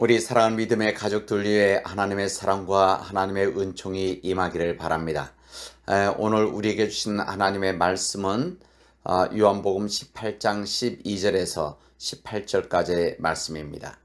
우리 사랑하는 믿음의 가족들 위해 하나님의 사랑과 하나님의 은총이 임하기를 바랍니다. 오늘 우리에게 주신 하나님의 말씀은 요한복음 18장 12절에서 18절까지의 말씀입니다.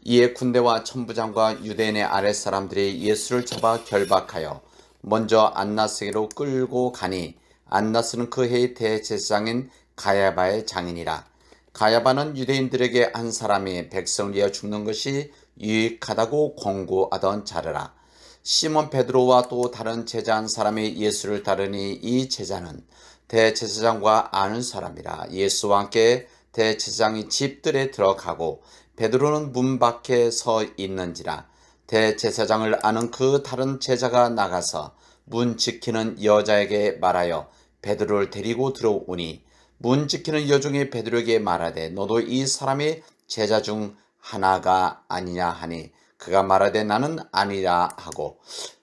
이에 군대와 천부장과 유대인의 아랫사람들이 예수를 잡아 결박하여 먼저 안나스에게로 끌고 가니 안나스는 그 해의 대제사장인 가야바의 장인이라. 가야바는 유대인들에게 한 사람이 백성을 위하여 죽는 것이 유익하다고 권고하던 자르라. 시몬 베드로와 또 다른 제자 한 사람이 예수를 따르니 이 제자는 대제사장과 아는 사람이라. 예수와 함께 대제사장이 집들에 들어가고 베드로는 문 밖에 서 있는지라. 대제사장을 아는 그 다른 제자가 나가서 문 지키는 여자에게 말하여 베드로를 데리고 들어오니 문 지키는 여종이 베드로에게 말하되 너도 이 사람이 제자 중 하나가 아니냐 하니 그가 말하되 나는 아니라 하고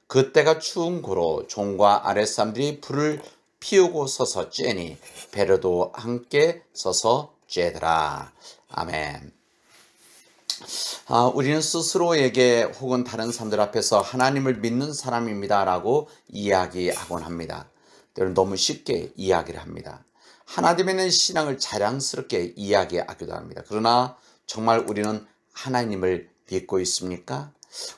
그때가 추운 고로 종과 아랫사람들이 불을 피우고 서서 쬐니 베드로도 함께 서서 쬐더라. 아멘. 우리는 스스로에게 혹은 다른 사람들 앞에서 하나님을 믿는 사람입니다 라고 이야기하곤 합니다. 때로는 너무 쉽게 이야기를 합니다. 하나님의 신앙을 자랑스럽게 이야기하기도 합니다. 그러나 정말 우리는 하나님을 믿고 있습니까?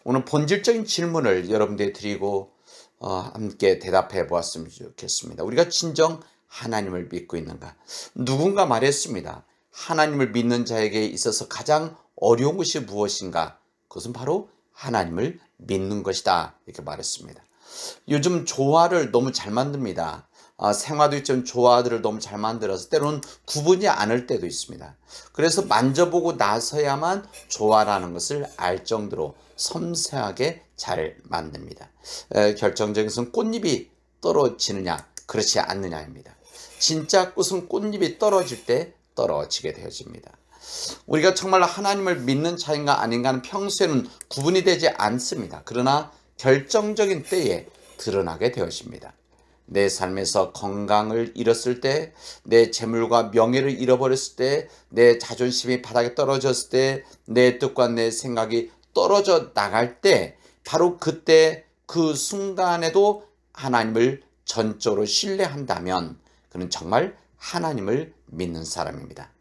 오늘 본질적인 질문을 여러분들에게 드리고 함께 대답해 보았으면 좋겠습니다. 우리가 진정 하나님을 믿고 있는가? 누군가 말했습니다. 하나님을 믿는 자에게 있어서 가장 어려운 것이 무엇인가? 그것은 바로 하나님을 믿는 것이다. 이렇게 말했습니다. 요즘 조화를 너무 잘 만듭니다. 생화도 있지만 조화들을 너무 잘 만들어서 때로는 구분이 않을 때도 있습니다. 그래서 만져보고 나서야만 조화라는 것을 알 정도로 섬세하게 잘 만듭니다. 결정적인 것은 꽃잎이 떨어지느냐 그렇지 않느냐입니다. 진짜 꽃은 꽃잎이 떨어질 때 떨어지게 되어집니다. 우리가 정말 하나님을 믿는 자인가 아닌가는 평소에는 구분이 되지 않습니다. 그러나 결정적인 때에 드러나게 되어집니다. 내 삶에서 건강을 잃었을 때, 내 재물과 명예를 잃어버렸을 때, 내 자존심이 바닥에 떨어졌을 때, 내 뜻과 내 생각이 떨어져 나갈 때, 바로 그때 그 순간에도 하나님을 전적으로 신뢰한다면 그는 정말 하나님을 믿는 사람입니다.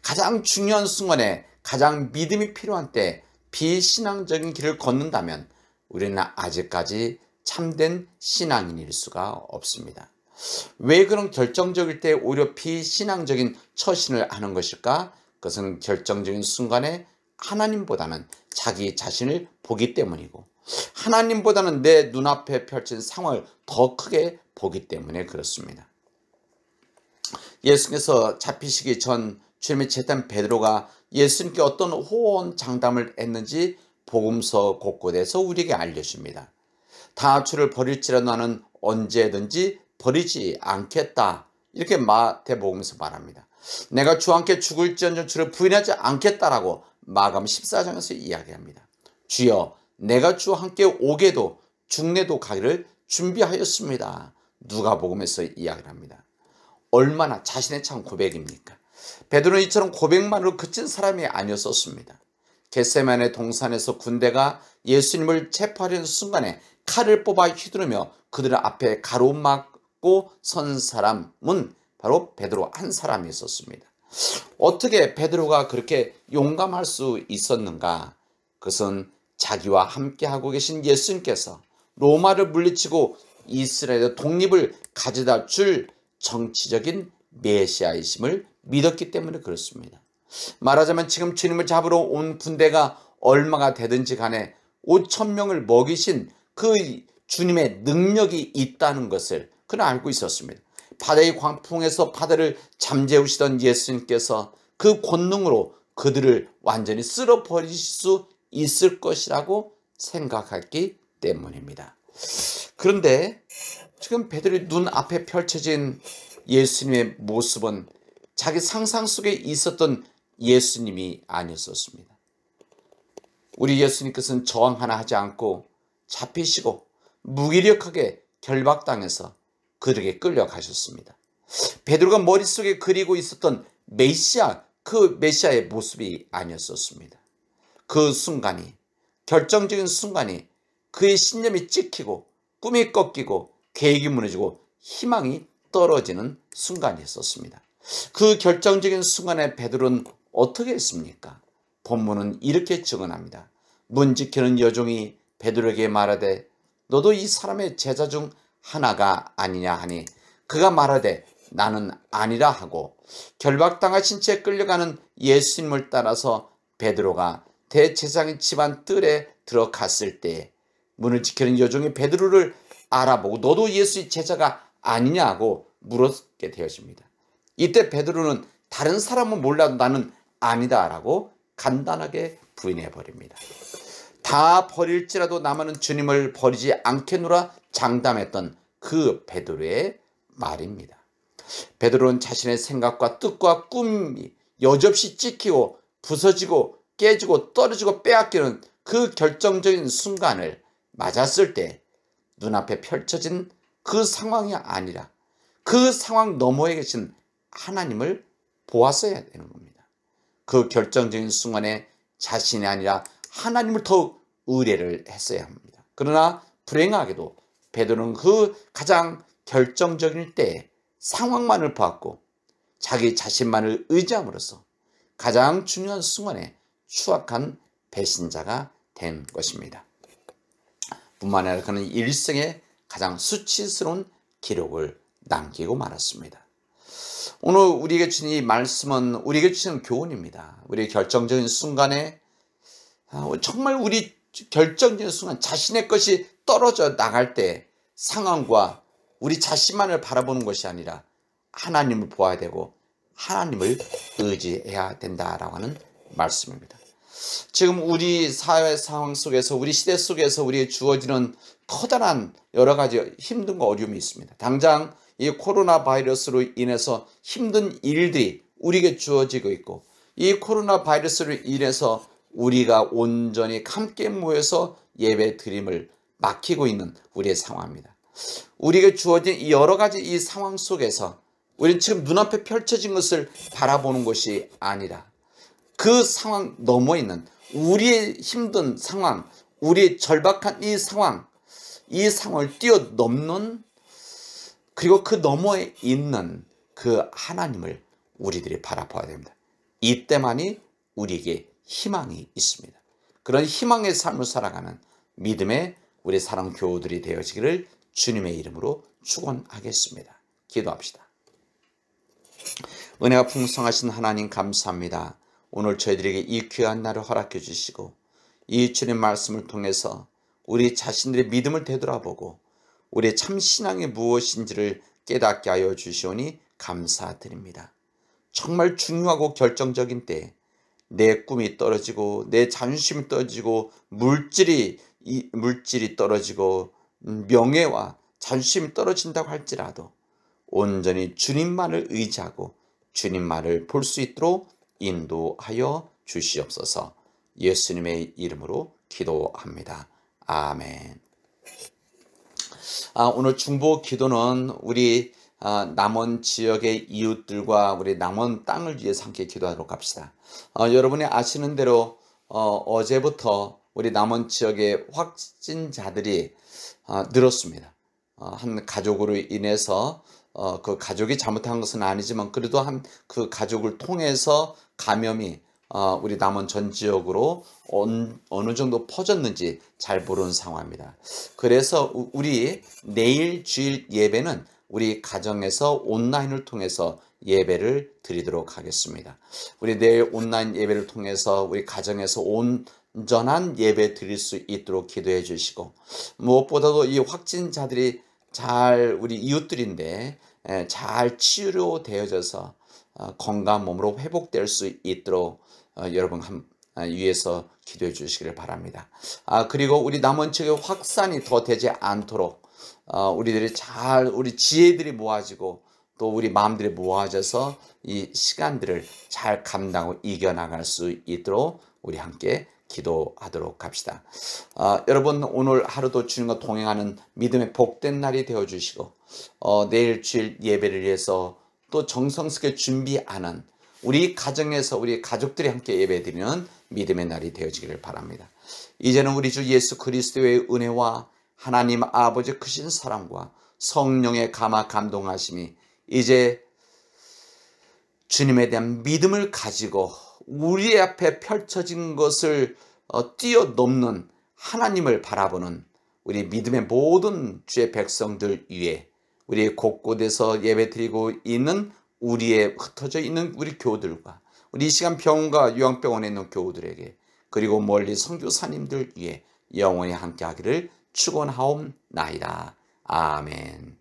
가장 중요한 순간에 가장 믿음이 필요한 때 비신앙적인 길을 걷는다면 우리는 아직까지 참된 신앙인일 수가 없습니다. 왜 그런 결정적일 때 오히려 비신앙적인 처신을 하는 것일까? 그것은 결정적인 순간에 하나님보다는 자기 자신을 보기 때문이고 하나님보다는 내 눈앞에 펼친 상황을 더 크게 보기 때문에 그렇습니다. 예수님께서 잡히시기 전 주님의 제자인 베드로가 예수님께 어떤 호언 장담을 했는지 복음서 곳곳에서 우리에게 알려줍니다. 다 주를 버릴지라도 나는 언제든지 버리지 않겠다. 이렇게 마태복음에서 말합니다. 내가 주와 함께 죽을지언정 주를 부인하지 않겠다라고 마가음 14장에서 이야기합니다. 주여 내가 주와 함께 오게도 죽내도 가기를 준비하였습니다. 누가복음에서 이야기를 합니다. 얼마나 자신의 참 고백입니까? 베드로는 이처럼 고백만으로 그친 사람이 아니었었습니다. 겟세마네 동산에서 군대가 예수님을 체포하려는 순간에 칼을 뽑아 휘두르며 그들 앞에 가로막고 선 사람은 바로 베드로 한 사람이 있었습니다. 어떻게 베드로가 그렇게 용감할 수 있었는가? 그것은 자기와 함께하고 계신 예수님께서 로마를 물리치고 이스라엘의 독립을 가져다 줄 정치적인 메시아이심을 믿었기 때문에 그렇습니다. 말하자면 지금 주님을 잡으러 온 군대가 얼마가 되든지 간에 5,000명을 먹이신 그 주님의 능력이 있다는 것을 그는 알고 있었습니다. 바다의 광풍에서 바다를 잠재우시던 예수님께서 그 권능으로 그들을 완전히 쓸어버리실 수 있을 것이라고 생각했기 때문입니다. 그런데 지금 베드로의 눈앞에 펼쳐진 예수님의 모습은 자기 상상 속에 있었던 예수님이 아니었습니다. 우리 예수님께서는 저항 하나 하지 않고 잡히시고 무기력하게 결박당해서 그들에게 끌려가셨습니다. 베드로가 머릿속에 그리고 있었던 메시아, 그 메시아의 모습이 아니었었습니다. 그 순간이, 결정적인 순간이 그의 신념이 찍히고 꿈이 꺾이고 계획이 무너지고 희망이 떨어지는 순간이었습니다. 그 결정적인 순간에 베드로는 어떻게 했습니까? 본문은 이렇게 증언합니다. 문 지키는 여종이 베드로에게 말하되 너도 이 사람의 제자 중 하나가 아니냐 하니 그가 말하되 나는 아니라 하고 결박당하신 채 끌려가는 예수님을 따라서 베드로가 대제사장의 집안 뜰에 들어갔을 때 문을 지키는 여종이 베드로를 알아보고 너도 예수의 제자가 아니냐고 물었게 되어집니다. 이때 베드로는 다른 사람은 몰라도 나는 아니다 라고 간단하게 부인해 버립니다. 다 버릴지라도 나만은 주님을 버리지 않겠노라 장담했던 그 베드로의 말입니다. 베드로는 자신의 생각과 뜻과 꿈이 여지없이 찍히고 부서지고 깨지고 떨어지고 빼앗기는 그 결정적인 순간을 맞았을 때 눈앞에 펼쳐진 그 상황이 아니라 그 상황 너머에 계신 하나님을 보았어야 되는 겁니다. 그 결정적인 순간에 자신이 아니라 하나님을 더욱 의뢰를 했어야 합니다. 그러나 불행하게도 베드로는 그 가장 결정적인 때에 상황만을 보았고 자기 자신만을 의지함으로써 가장 중요한 순간에 추악한 배신자가 된 것입니다. 뿐만 아니라 그는 일생에 가장 수치스러운 기록을 남기고 말았습니다. 오늘 우리에게 주신 이 말씀은 우리에게 주시는 교훈입니다. 우리의 결정적인 순간에 정말 우리 결정적인 순간 자신의 것이 떨어져 나갈 때 상황과 우리 자신만을 바라보는 것이 아니라 하나님을 보아야 되고 하나님을 의지해야 된다라고 하는 말씀입니다. 지금 우리 사회 상황 속에서 우리 시대 속에서 우리에게 주어지는 커다란 여러 가지 힘든 어려움이 있습니다. 당장 이 코로나 바이러스로 인해서 힘든 일들이 우리에게 주어지고 있고 이 코로나 바이러스로 인해서 우리가 온전히 함께 모여서 예배 드림을 막히고 있는 우리의 상황입니다. 우리에게 주어진 이 여러 가지 이 상황 속에서 우리는 지금 눈앞에 펼쳐진 것을 바라보는 것이 아니라 그 상황 너머에 있는 우리의 힘든 상황, 우리의 절박한 이 상황을 뛰어넘는 그리고 그 너머에 있는 그 하나님을 우리들이 바라봐야 됩니다. 이때만이 우리에게 희망이 있습니다. 그런 희망의 삶을 살아가는 믿음의 우리 사랑 교우들이 되어지기를 주님의 이름으로 축원하겠습니다. 기도합시다. 은혜가 풍성하신 하나님 감사합니다. 오늘 저희들에게 이 귀한 날을 허락해 주시고 이 주님 말씀을 통해서 우리 자신들의 믿음을 되돌아보고 우리의 참 신앙이 무엇인지를 깨닫게 하여 주시오니 감사드립니다. 정말 중요하고 결정적인 때에 내 꿈이 떨어지고 내 자존심이 떨어지고 물질이 떨어지고 명예와 자존심이 떨어진다고 할지라도 온전히 주님만을 의지하고 주님만을 볼 수 있도록 인도하여 주시옵소서. 예수님의 이름으로 기도합니다. 아멘. 오늘 중보 기도는 우리 남원 지역의 이웃들과 우리 남원 땅을 위해서 함께 기도하도록 합시다. 여러분이 아시는 대로 어제부터 우리 남원 지역의 확진자들이 늘었습니다. 한 가족으로 인해서 그 가족이 잘못한 것은 아니지만 그래도 그 가족을 통해서 감염이 우리 남원 전 지역으로 어느 정도 퍼졌는지 잘 모르는 상황입니다. 그래서 우리 내일 주일 예배는 우리 가정에서 온라인을 통해서 예배를 드리도록 하겠습니다. 우리 내일 온라인 예배를 통해서 우리 가정에서 온전한 예배 드릴 수 있도록 기도해 주시고 무엇보다도 이 확진자들이 잘 우리 이웃들인데 잘 치료되어져서 건강한 몸으로 회복될 수 있도록 여러분 위해서 기도해 주시기를 바랍니다. 그리고 우리 남원 지역의 확산이 더 되지 않도록 우리들이 우리 지혜들이 모아지고 또 우리 마음들이 모아져서 이 시간들을 잘 감당하고 이겨나갈 수 있도록 우리 함께 기도하도록 합시다. 여러분 오늘 하루도 주님과 동행하는 믿음의 복된 날이 되어주시고 내일 주일 예배를 위해서 또 정성스럽게 준비하는 우리 가정에서 우리 가족들이 함께 예배드리는 믿음의 날이 되어지기를 바랍니다. 이제는 우리 주 예수 그리스도의 은혜와 하나님 아버지 크신 사랑과 성령의 감화 감동하심이 이제 주님에 대한 믿음을 가지고 우리 앞에 펼쳐진 것을 뛰어넘는 하나님을 바라보는 우리 믿음의 모든 주의 백성들 위에, 우리 곳곳에서 예배드리고 있는 우리의 흩어져 있는 우리 교우들과 우리 이 시간 병원과 요양병원에 있는 교우들에게, 그리고 멀리 선교사님들 위에 영원히 함께하기를 축원하옵나이다. 아멘.